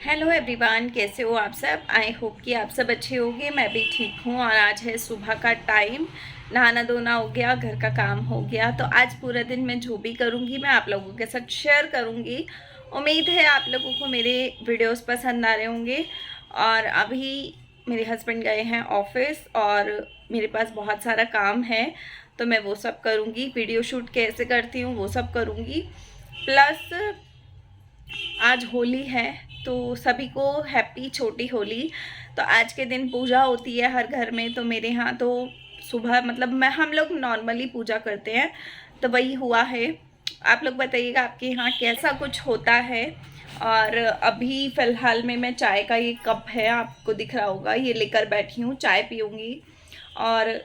Hello everyone, कैसे हो आप सब। आई होप कि आप सब अच्छे होंगे। मैं भी ठीक हूँ। और आज है सुबह का टाइम, नहाना धोना हो गया, घर का काम हो गया। तो आज पूरा दिन मैं जो भी करूँगी मैं आप लोगों के साथ शेयर करूँगी। उम्मीद है आप लोगों को मेरे वीडियोस पसंद आ रहे होंगे। और अभी मेरे हस्बैंड गए हैं ऑफिस और मेरे पास बहुत सारा काम है, तो मैं वो सब करूँगी। वीडियो शूट कैसे करती हूँ वो सब करूँगी। प्लस आज होली है, तो सभी को हैप्पी छोटी होली। तो आज के दिन पूजा होती है हर घर में। तो मेरे यहाँ तो सुबह मतलब मैं हम लोग नॉर्मली पूजा करते हैं, तो वही हुआ है। आप लोग बताइएगा आपके यहाँ कैसा कुछ होता है। और अभी फ़िलहाल में मैं चाय का ये कप है, आपको दिख रहा होगा, ये लेकर बैठी हूँ, चाय पीऊँगी। और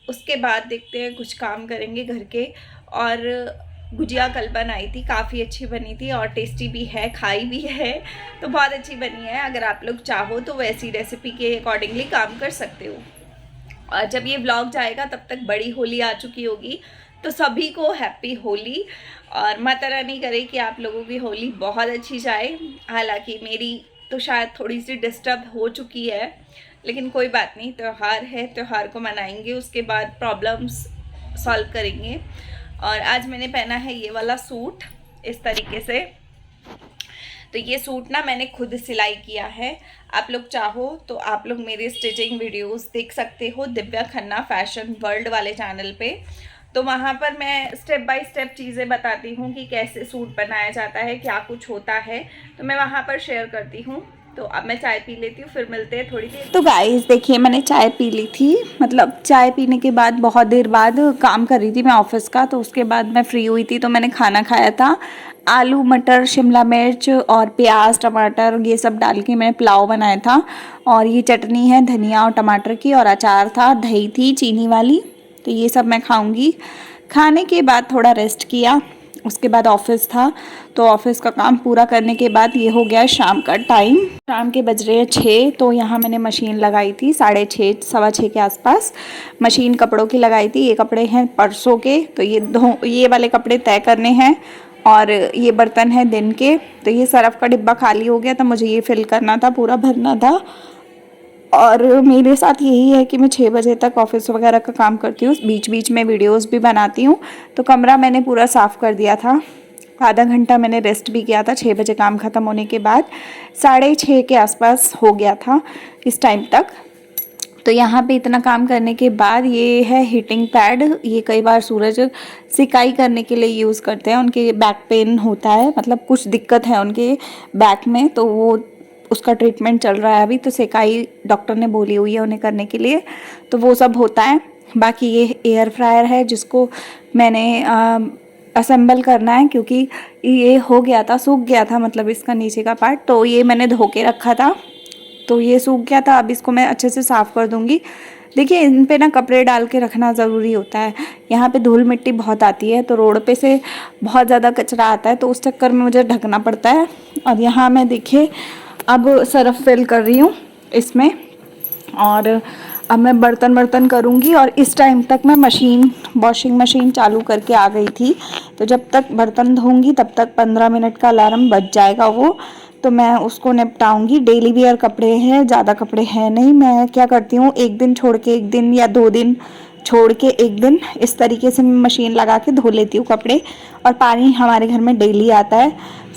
उसके बाद देखते हैं, कुछ काम करेंगे घर के। और गुजिया कल बनाई थी, काफ़ी अच्छी बनी थी और टेस्टी भी है, खाई भी है, तो बहुत अच्छी बनी है। अगर आप लोग चाहो तो वैसी रेसिपी के अकॉर्डिंगली काम कर सकते हो। और जब ये व्लॉग जाएगा तब तक बड़ी होली आ चुकी होगी। तो सभी को हैप्पी होली। और माता रानी करे कि आप लोगों की होली बहुत अच्छी जाए। हालांकि मेरी तो शायद थोड़ी सी डिस्टर्ब हो चुकी है, लेकिन कोई बात नहीं, त्यौहार है, त्यौहार को मनाएंगे, उसके बाद प्रॉब्लम्स सॉल्व करेंगे। और आज मैंने पहना है ये वाला सूट इस तरीके से। तो ये सूट ना मैंने खुद सिलाई किया है। आप लोग चाहो तो आप लोग मेरे स्टिचिंग वीडियोस देख सकते हो दिव्या खन्ना फैशन वर्ल्ड वाले चैनल पे। तो वहाँ पर मैं स्टेप बाय स्टेप चीज़ें बताती हूँ कि कैसे सूट बनाया जाता है, क्या कुछ होता है, तो मैं वहाँ पर शेयर करती हूँ। तो अब मैं चाय पी लेती हूँ, फिर मिलते हैं थोड़ी देर। तो गाइस देखिए, मैंने चाय पी ली थी। मतलब चाय पीने के बाद बहुत देर बाद काम कर रही थी मैं ऑफिस का, तो उसके बाद मैं फ्री हुई थी, तो मैंने खाना खाया था। आलू मटर शिमला मिर्च और प्याज टमाटर ये सब डाल के मैंने पुलाव बनाया था। और ये चटनी है धनिया और टमाटर की, और अचार था, दही थी चीनी वाली। तो ये सब मैं खाऊंगी। खाने के बाद थोड़ा रेस्ट किया, उसके बाद ऑफिस था। तो ऑफिस का काम पूरा करने के बाद ये हो गया शाम का टाइम। शाम के बज रहे हैं 6। तो यहाँ मैंने मशीन लगाई थी 6:30 6:15 के आसपास। मशीन कपड़ों की लगाई थी। ये कपड़े हैं परसों के, तो ये वाले कपड़े तय करने हैं। और ये बर्तन है दिन के। तो ये सरफ का डिब्बा खाली हो गया था, मुझे ये फिल करना था, पूरा भरना था। और मेरे साथ यही है कि मैं 6 बजे तक ऑफिस वगैरह का काम करती हूँ, बीच बीच में वीडियोस भी बनाती हूँ। तो कमरा मैंने पूरा साफ़ कर दिया था। आधा घंटा मैंने रेस्ट भी किया था। 6 बजे काम ख़त्म होने के बाद 6:30 के आसपास हो गया था इस टाइम तक। तो यहाँ पे इतना काम करने के बाद ये है हीटिंग पैड। ये कई बार सूरज सिकाई करने के लिए यूज़ करते हैं, उनके बैक पेन होता है, मतलब कुछ दिक्कत है उनके बैक में, तो वो उसका ट्रीटमेंट चल रहा है अभी। तो सिकाई डॉक्टर ने बोली हुई है उन्हें करने के लिए, तो वो सब होता है। बाकी ये एयर फ्रायर है जिसको मैंने असेंबल करना है, क्योंकि ये हो गया था, सूख गया था, मतलब इसका नीचे का पार्ट। तो ये मैंने धो के रखा था, तो ये सूख गया था। अब इसको मैं अच्छे से साफ़ कर दूंगी। देखिए, इन पे ना कपड़े डाल के रखना ज़रूरी होता है। यहाँ पे धूल मिट्टी बहुत आती है, तो रोड पे से बहुत ज़्यादा कचरा आता है, तो उस चक्कर में मुझे ढकना पड़ता है। और यहाँ मैं देखिए अब सरफ फिल कर रही हूँ इसमें। और अब मैं बर्तन बर्तन करूँगी। और इस टाइम तक मैं वॉशिंग मशीन चालू करके आ गई थी। तो जब तक बर्तन धोऊंगी तब तक 15 मिनट का अलार्म बज जाएगा वो, तो मैं उसको निपटाऊंगी। डेली वेयर कपड़े हैं, ज़्यादा कपड़े हैं नहीं। मैं क्या करती हूँ, एक दिन छोड़ के एक दिन या 2 दिन छोड़ के एक दिन, इस तरीके से मैं मशीन लगा के धो लेती हूँ कपड़े। और पानी हमारे घर में डेली आता है,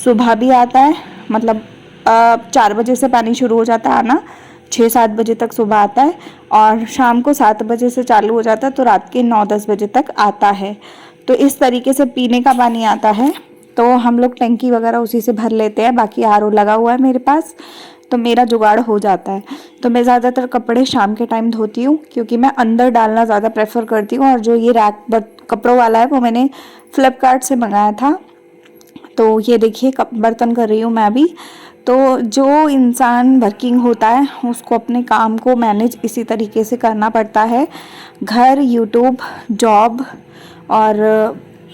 सुबह भी आता है, मतलब 4 बजे से पानी शुरू हो जाता है आना, 6-7 बजे तक सुबह आता है। और शाम को 7 बजे से चालू हो जाता है, तो रात के 9-10 बजे तक आता है। तो इस तरीके से पीने का पानी आता है। तो हम लोग टंकी वगैरह उसी से भर लेते हैं। बाकी आरओ लगा हुआ है मेरे पास, तो मेरा जुगाड़ हो जाता है। तो मैं ज़्यादातर कपड़े शाम के टाइम धोती हूँ, क्योंकि मैं अंदर डालना ज़्यादा प्रेफर करती हूँ। और जो ये रैक कपड़ों वाला है वो मैंने फ्लिपकार्ट से मंगाया था। तो ये देखिए बर्तन कर रही हूँ मैं अभी। तो जो इंसान वर्किंग होता है उसको अपने काम को मैनेज इसी तरीके से करना पड़ता है। घर, यूट्यूब, जॉब और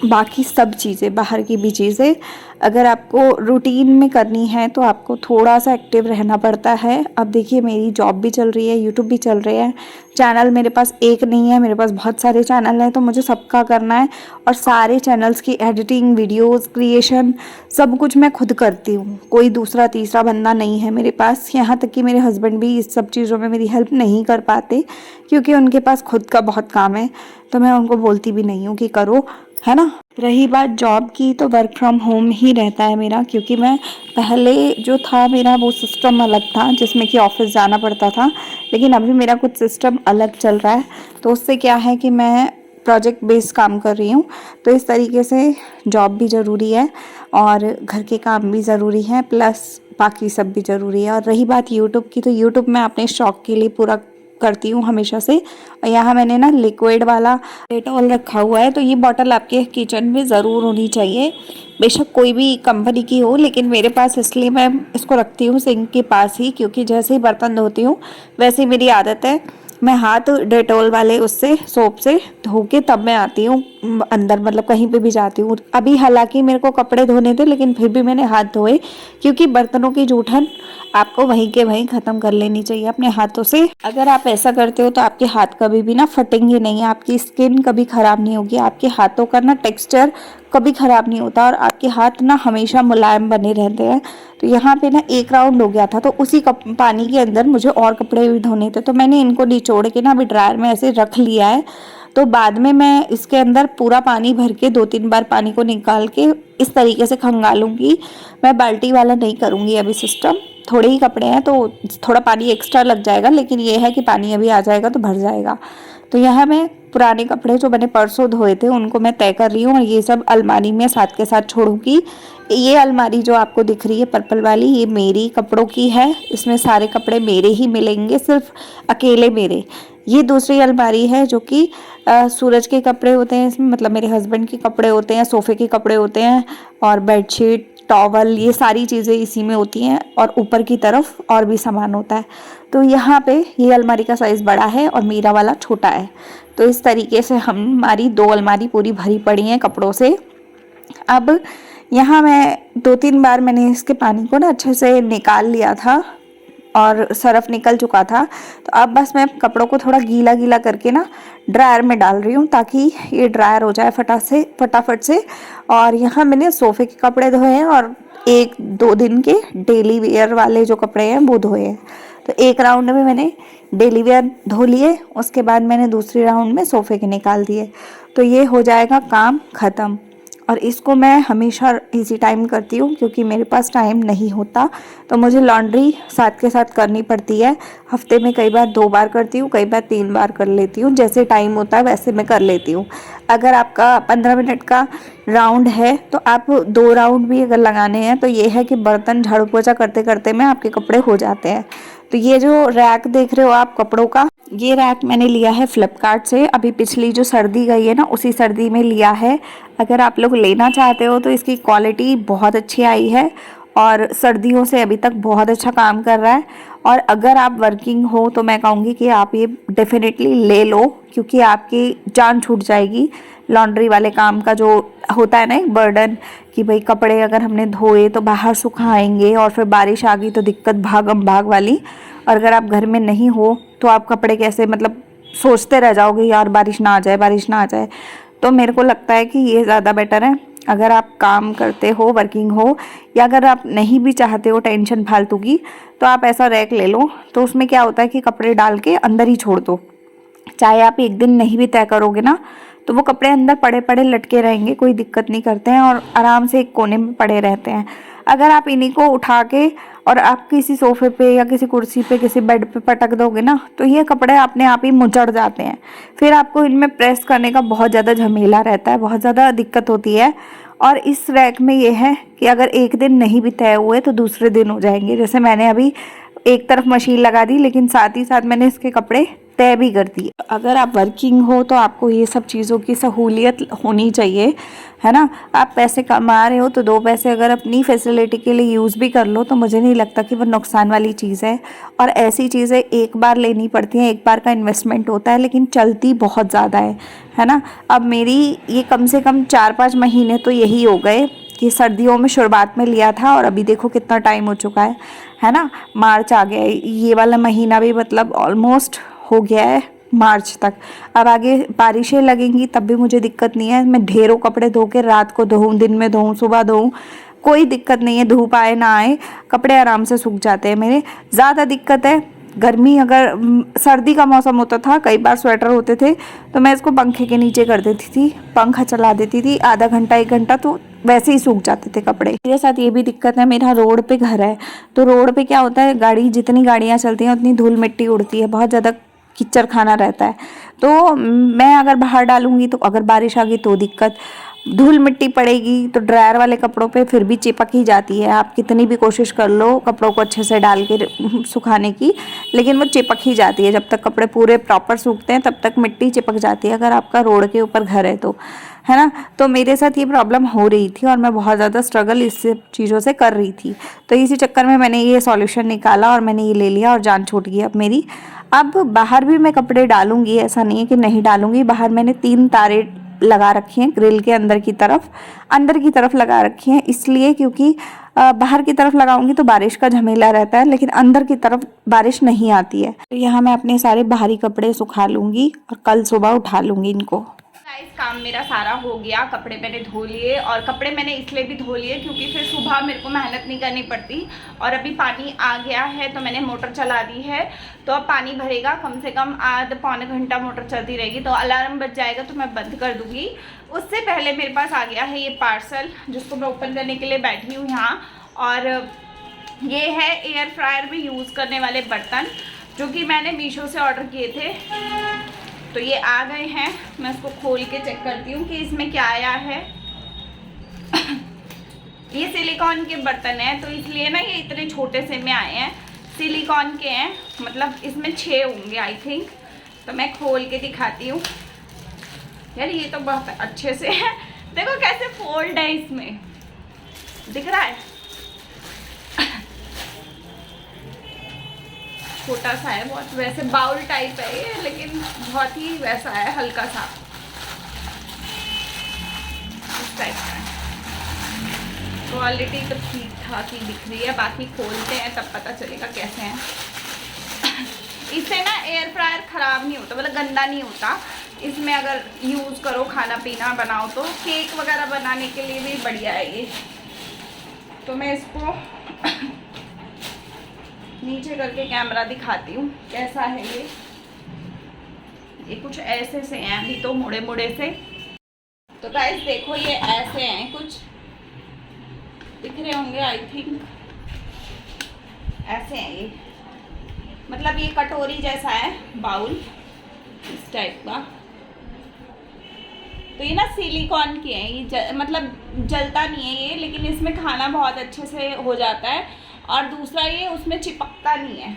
बाकी सब चीज़ें, बाहर की भी चीज़ें अगर आपको रूटीन में करनी है तो आपको थोड़ा सा एक्टिव रहना पड़ता है। अब देखिए मेरी जॉब भी चल रही है, यूट्यूब भी चल रही है, चैनल मेरे पास एक नहीं है, मेरे पास बहुत सारे चैनल हैं, तो मुझे सबका करना है और सारे चैनल्स की एडिटिंग, वीडियोस क्रिएशन सब कुछ मैं खुद करती हूँ। कोई दूसरा तीसरा बंदा नहीं है मेरे पास। यहाँ तक कि मेरे हस्बैंड भी इस सब चीज़ों में मेरी हेल्प नहीं कर पाते क्योंकि उनके पास खुद का बहुत काम है, तो मैं उनको बोलती भी नहीं हूँ कि करो, है ना। रही बात जॉब की, तो वर्क फ्रॉम होम ही रहता है मेरा, क्योंकि मैं पहले जो था मेरा वो सिस्टम अलग था जिसमें कि ऑफिस जाना पड़ता था, लेकिन अभी मेरा कुछ सिस्टम अलग चल रहा है। तो उससे क्या है कि मैं प्रोजेक्ट बेस्ड काम कर रही हूँ, तो इस तरीके से जॉब भी ज़रूरी है और घर के काम भी ज़रूरी हैं, प्लस बाकी सब भी ज़रूरी है। और रही बात यूट्यूब की, तो यूट्यूब मैं अपने शौक़ के लिए पूरा करती हूँ हमेशा से। और यहाँ मैंने ना लिक्विड वाला डेटॉल रखा हुआ है, तो ये बॉटल आपके किचन में ज़रूर होनी चाहिए, बेशक कोई भी कंपनी की हो, लेकिन मेरे पास इसलिए मैं इसको रखती हूँ सिंक के पास ही, क्योंकि जैसे ही बर्तन धोती हूँ वैसे ही मेरी आदत है मैं हाथ डेटॉल वाले उससे सोप से धो के तब मैं आती हूँ अंदर, मतलब कहीं पे भी जाती हूँ। अभी हालांकि मेरे को कपड़े धोने थे, लेकिन फिर भी मैंने हाथ धोए, क्योंकि बर्तनों की जूठन आपको वहीं के वहीं ख़त्म कर लेनी चाहिए अपने हाथों से। अगर आप ऐसा करते हो तो आपके हाथ कभी भी ना फटेंगे नहीं, आपकी स्किन कभी ख़राब नहीं होगी, आपके हाथों का ना टेक्स्चर कभी ख़राब नहीं होता और आपके हाथ ना हमेशा मुलायम बने रहते हैं। तो यहाँ पे ना एक राउंड हो गया था, तो उसी पानी के अंदर मुझे और कपड़े भी धोने थे, तो मैंने इनको निचोड़ के ना अभी ड्रायर में ऐसे रख लिया है। तो बाद में मैं इसके अंदर पूरा पानी भर के 2-3 बार पानी को निकाल के इस तरीके से खंगालूंगी। मैं बाल्टी वाला नहीं करूँगी अभी सिस्टम, थोड़े ही कपड़े हैं तो थोड़ा पानी एक्स्ट्रा लग जाएगा, लेकिन ये है कि पानी अभी आ जाएगा तो भर जाएगा। तो यहाँ मैं पुराने कपड़े जो मैंने परसों धोए थे उनको मैं तय कर रही हूँ और ये सब अलमारी में साथ के साथ छोड़ूंगी। ये अलमारी जो आपको दिख रही है पर्पल वाली, ये मेरी कपड़ों की है, इसमें सारे कपड़े मेरे ही मिलेंगे, सिर्फ अकेले मेरे। ये दूसरी अलमारी है जो कि सूरज के कपड़े होते हैं इसमें, मतलब मेरे हस्बैंड के कपड़े होते हैं, सोफ़े के कपड़े होते हैं और बेडशीट, टॉवल, ये सारी चीज़ें इसी में होती हैं और ऊपर की तरफ और भी सामान होता है। तो यहाँ पे ये अलमारी का साइज़ बड़ा है और मेरा वाला छोटा है। तो इस तरीके से हमारी 2 अलमारी पूरी भरी पड़ी हैं कपड़ों से। अब यहाँ मैं 2-3 बार मैंने इसके पानी को ना अच्छे से निकाल लिया था और सरफ निकल चुका था, तो अब बस मैं कपड़ों को थोड़ा गीला गीला करके ना ड्रायर में डाल रही हूँ ताकि ये ड्रायर हो जाए फटाफट से। और यहाँ मैंने सोफ़े के कपड़े धोए हैं और 1-2 दिन के डेली वेयर वाले जो कपड़े हैं वो धोए हैं। तो एक राउंड में मैंने डेली वेयर धो लिए, उसके बाद मैंने दूसरी राउंड में सोफ़े के निकाल दिए, तो ये हो जाएगा काम ख़त्म। और इसको मैं हमेशा इसी टाइम करती हूँ क्योंकि मेरे पास टाइम नहीं होता, तो मुझे लॉन्ड्री साथ के साथ करनी पड़ती है। हफ्ते में कई बार 2 बार करती हूँ, कई बार 3 बार कर लेती हूँ, जैसे टाइम होता है वैसे मैं कर लेती हूँ। अगर आपका 15 मिनट का राउंड है तो आप 2 राउंड भी अगर लगाने हैं तो ये है कि बर्तन झाड़ू पोछा करते करते में आपके कपड़े हो जाते हैं। तो ये जो रैक देख रहे हो आप कपड़ों का, ये रैक मैंने लिया है फ्लिपकार्ट से, अभी पिछली जो सर्दी गई है ना उसी सर्दी में लिया है। अगर आप लोग लेना चाहते हो तो इसकी क्वालिटी बहुत अच्छी आई है और सर्दियों से अभी तक बहुत अच्छा काम कर रहा है। और अगर आप वर्किंग हो तो मैं कहूँगी कि आप ये डेफिनेटली ले लो, क्योंकि आपकी जान छूट जाएगी लॉन्ड्री वाले काम का, जो होता है ना एक बर्डन कि भाई कपड़े अगर हमने धोए तो बाहर सुखाएंगे और फिर बारिश आ गई तो दिक्कत भागम भाग वाली। और अगर आप घर में नहीं हो तो आप कपड़े कैसे, मतलब सोचते रह जाओगे यार बारिश ना आ जाए, बारिश ना आ जाए। तो मेरे को लगता है कि ये ज़्यादा बेटर है। अगर आप काम करते हो, वर्किंग हो, या अगर आप नहीं भी चाहते हो टेंशन फालतू की, तो आप ऐसा रैक ले लो। तो उसमें क्या होता है कि कपड़े डाल के अंदर ही छोड़ दो, चाहे आप एक दिन नहीं भी तय करोगे ना तो वो कपड़े अंदर पड़े पड़े लटके रहेंगे, कोई दिक्कत नहीं करते हैं और आराम से एक कोने में पड़े रहते हैं। अगर आप इन्हीं को उठा के और आप किसी सोफे पे या किसी कुर्सी पे किसी बेड पे पटक दोगे ना तो ये कपड़े अपने आप ही मुचड़ जाते हैं, फिर आपको इनमें प्रेस करने का बहुत ज़्यादा झमेला रहता है, बहुत ज़्यादा दिक्कत होती है। और इस रैक में ये है कि अगर एक दिन नहीं भी तय हुए तो दूसरे दिन हो जाएंगे। जैसे मैंने अभी एक तरफ मशीन लगा दी, लेकिन साथ ही साथ मैंने इसके कपड़े तय भी कर दी। अगर आप वर्किंग हो तो आपको ये सब चीज़ों की सहूलियत होनी चाहिए, है ना। आप पैसे कमा रहे हो तो 2 पैसे अगर अपनी फैसिलिटी के लिए यूज़ भी कर लो तो मुझे नहीं लगता कि वो नुकसान वाली चीज़ है। और ऐसी चीज़ें एक बार लेनी पड़ती हैं, एक बार का इन्वेस्टमेंट होता है, लेकिन चलती बहुत ज़्यादा है ना। अब मेरी ये कम से कम 4-5 महीने तो यही हो गए ये सर्दियों में शुरुआत में लिया था और अभी देखो कितना टाइम हो चुका है ना। मार्च आ गया है, ये वाला महीना भी मतलब ऑलमोस्ट हो गया है मार्च तक। अब आगे बारिशें लगेंगी तब भी मुझे दिक्कत नहीं है, मैं ढेरों कपड़े धो के रात को धोऊँ, दिन में धोऊँ, सुबह धोऊँ, कोई दिक्कत नहीं है। धूप आए ना आए कपड़े आराम से सूख जाते हैं मेरे। ज़्यादा दिक्कत है गर्मी, अगर सर्दी का मौसम होता था कई बार स्वेटर होते थे तो मैं इसको पंखे के नीचे कर देती थी, पंखा चला देती थी आधा घंटा 1 घंटा, तो वैसे ही सूख जाते थे कपड़े। मेरे साथ ये भी दिक्कत है, मेरा रोड पे घर है तो रोड पे क्या होता है, गाड़ी जितनी गाड़ियाँ चलती हैं उतनी धूल मिट्टी उड़ती है, बहुत ज़्यादा कीचड़ खाना रहता है। तो मैं अगर बाहर डालूंगी तो अगर बारिश आ गई तो दिक्कत, धूल मिट्टी पड़ेगी तो ड्रायर वाले कपड़ों पे फिर भी चिपक ही जाती है। आप कितनी भी कोशिश कर लो कपड़ों को अच्छे से डाल के सुखाने की, लेकिन वो चिपक ही जाती है। जब तक कपड़े पूरे प्रॉपर सूखते हैं तब तक मिट्टी चिपक जाती है, अगर आपका रोड के ऊपर घर है तो, है ना। तो मेरे साथ ये प्रॉब्लम हो रही थी और मैं बहुत ज़्यादा स्ट्रगल इस चीज़ों से कर रही थी। तो इसी चक्कर में मैंने ये सॉल्यूशन निकाला और मैंने ये ले लिया और जान छूट गई अब मेरी। अब बाहर भी मैं कपड़े डालूंगी, ऐसा नहीं है कि नहीं डालूंगी। बाहर मैंने 3 तारे लगा रखी हैं ग्रिल के अंदर की तरफ लगा रखी हैं, इसलिए क्योंकि बाहर की तरफ लगाऊंगी तो बारिश का झमेला रहता है, लेकिन अंदर की तरफ बारिश नहीं आती है। तो यहाँ मैं अपने सारे बाहरी कपड़े सुखा लूँगी और कल सुबह उठा लूँगी इनको। गाइस काम मेरा सारा हो गया, कपड़े मैंने धो लिए, और कपड़े मैंने इसलिए भी धो लिए क्योंकि फिर सुबह मेरे को मेहनत नहीं करनी पड़ती। और अभी पानी आ गया है तो मैंने मोटर चला दी है, तो अब पानी भरेगा, कम से कम आधा पौने घंटा मोटर चलती रहेगी, तो अलार्म बज जाएगा तो मैं बंद कर दूँगी। उससे पहले मेरे पास आ गया है ये पार्सल, जिसको मैं ओपन करने के लिए बैठी हूँ यहाँ। और ये है एयर फ्रायर में यूज़ करने वाले बर्तन, जो कि मैंने मीशो से ऑर्डर किए थे। तो ये आ गए हैं, मैं इसको खोल के चेक करती हूँ कि इसमें क्या आया है। ये सिलिकॉन के बर्तन हैं तो इसलिए ना ये इतने छोटे से में आए हैं, सिलिकॉन के हैं, मतलब इसमें 6 होंगे आई थिंक। तो मैं खोल के दिखाती हूँ। यार ये तो बहुत अच्छे से है, देखो कैसे फोल्ड है, इसमें दिख रहा है। छोटा सा है बहुत, वैसे बाउल टाइप है ये, लेकिन बहुत ही वैसा है, हल्का सा इस टाइप का है। क्वालिटी तो ठीक ठाक ही दिख रही है, बाकी खोलते हैं तब पता चलेगा कैसे हैं। इससे ना एयर फ्रायर ख़राब नहीं होता, मतलब गंदा नहीं होता। इसमें अगर यूज़ करो, खाना पीना बनाओ, तो केक वगैरह बनाने के लिए भी बढ़िया है ये। तो मैं इसको नीचे करके कैमरा दिखाती हूँ कैसा है ये कुछ ऐसे से हैं अभी तो, मुड़े मुड़े से। तो गाइस देखो ये ऐसे हैं, कुछ दिख रहे होंगे आई थिंक, ऐसे हैं ये, मतलब ये कटोरी जैसा है, बाउल इस टाइप का। तो ये ना सिलिकॉन के हैं, ये मतलब जलता नहीं है ये, लेकिन इसमें खाना बहुत अच्छे से हो जाता है। और दूसरा ये उसमें चिपकता नहीं है।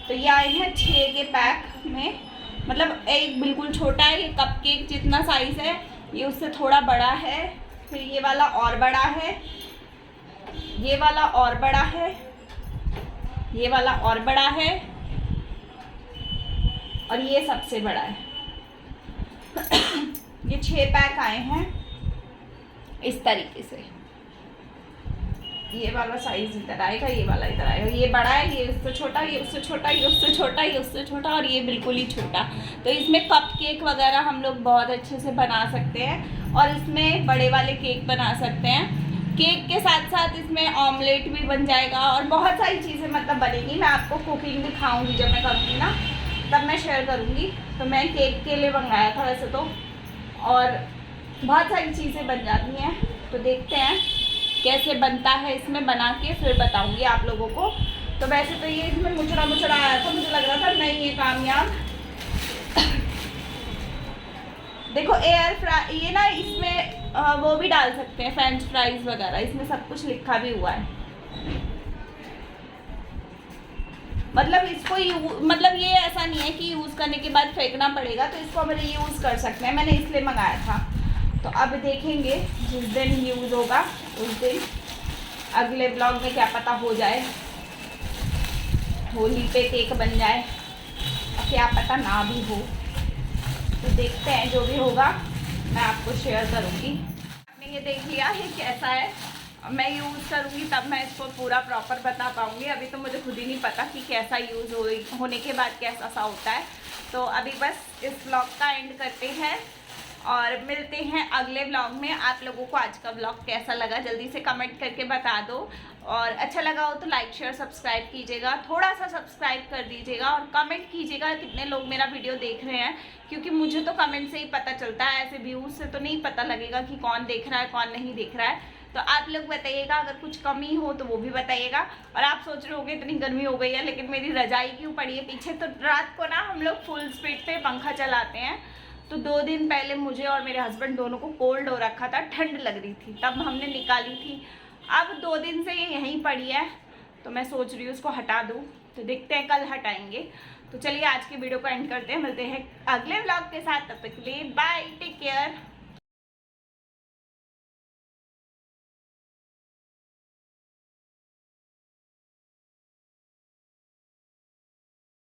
तो ये आए हैं 6 के पैक में, मतलब एक बिल्कुल छोटा है, ये कपकेक जितना साइज़ है, ये उससे थोड़ा बड़ा है, फिर ये वाला और बड़ा है, ये वाला और बड़ा है, ये वाला और बड़ा है, और ये सबसे बड़ा है। ये 6 पैक आए हैं इस तरीके से। ये वाला साइज इधर आएगा, ये वाला इधर आएगा, ये बड़ा है, ये उससे छोटा, ये उससे छोटा, ये उससे छोटा, ये उससे छोटा, और ये बिल्कुल ही छोटा। तो इसमें कप केक वगैरह हम लोग बहुत अच्छे से बना सकते हैं, और इसमें बड़े वाले केक बना सकते हैं। केक के साथ साथ इसमें ऑमलेट भी बन जाएगा, और बहुत सारी चीज़ें मतलब बनेगी। मैं आपको कुकिंग दिखाऊंगी जब मैं करूँगी ना, तब मैं शेयर करूँगी। तो मैं केक के लिए मंगाया था वैसे तो, और बहुत सारी चीज़ें बन जाती हैं। तो देखते हैं कैसे बनता है, इसमें बना के फिर बताऊंगी आप लोगों को। तो वैसे तो ये इसमें मुचड़ा आया था, मुझे लग रहा था नहीं ये कामयाब। देखो एयर फ्राई, ये ना इसमें वो भी डाल सकते हैं, फ्रेंच फ्राइज वगैरह, इसमें सब कुछ लिखा भी हुआ है। मतलब इसको मतलब ये ऐसा नहीं है कि यूज़ करने के बाद फेंकना पड़ेगा, तो इसको हम रीयूज़ कर सकते हैं। मैंने इसलिए मंगाया था। तो अब देखेंगे जिस दिन यूज़ होगा उस दिन, अगले ब्लॉग में क्या पता हो जाए, होली पे केक बन जाए, और क्या पता ना भी हो। तो देखते हैं, जो भी होगा मैं आपको शेयर करूँगी। अपने ये देख लिया ये कैसा है, मैं यूज़ करूँगी तब मैं इसको पूरा प्रॉपर बता पाऊँगी। अभी तो मुझे खुद ही नहीं पता कि कैसा यूज़ होने के बाद कैसा सा होता है। तो अभी बस इस व्लॉग का एंड करते हैं और मिलते हैं अगले व्लॉग में। आप लोगों को आज का व्लॉग कैसा लगा जल्दी से कमेंट करके बता दो, और अच्छा लगा हो तो लाइक शेयर सब्सक्राइब कीजिएगा, थोड़ा सा सब्सक्राइब कर दीजिएगा और कमेंट कीजिएगा कितने लोग मेरा वीडियो देख रहे हैं, क्योंकि मुझे तो कमेंट से ही पता चलता है, ऐसे व्यूज़ से तो नहीं पता लगेगा कि कौन देख रहा है कौन नहीं देख रहा है। तो आप लोग बताइएगा, अगर कुछ कमी हो तो वो भी बताइएगा। और आप सोच रहे होंगे इतनी गर्मी हो गई है लेकिन मेरी रजाई क्यों पड़ी है पीछे, तो रात को ना हम लोग फुल स्पीड पे पंखा चलाते हैं, तो 2 दिन पहले मुझे और मेरे हस्बैंड दोनों को कोल्ड हो रखा था, ठंड लग रही थी, तब हमने निकाली थी। अब 2 दिन से ये यहीं पड़ी है, तो मैं सोच रही हूँ उसको हटा दूँ, तो देखते हैं कल हटाएंगे। तो चलिए आज की वीडियो को एंड करते हैं, मिलते हैं अगले व्लॉग के साथ, तब तक के लिए बाय, टेक केयर।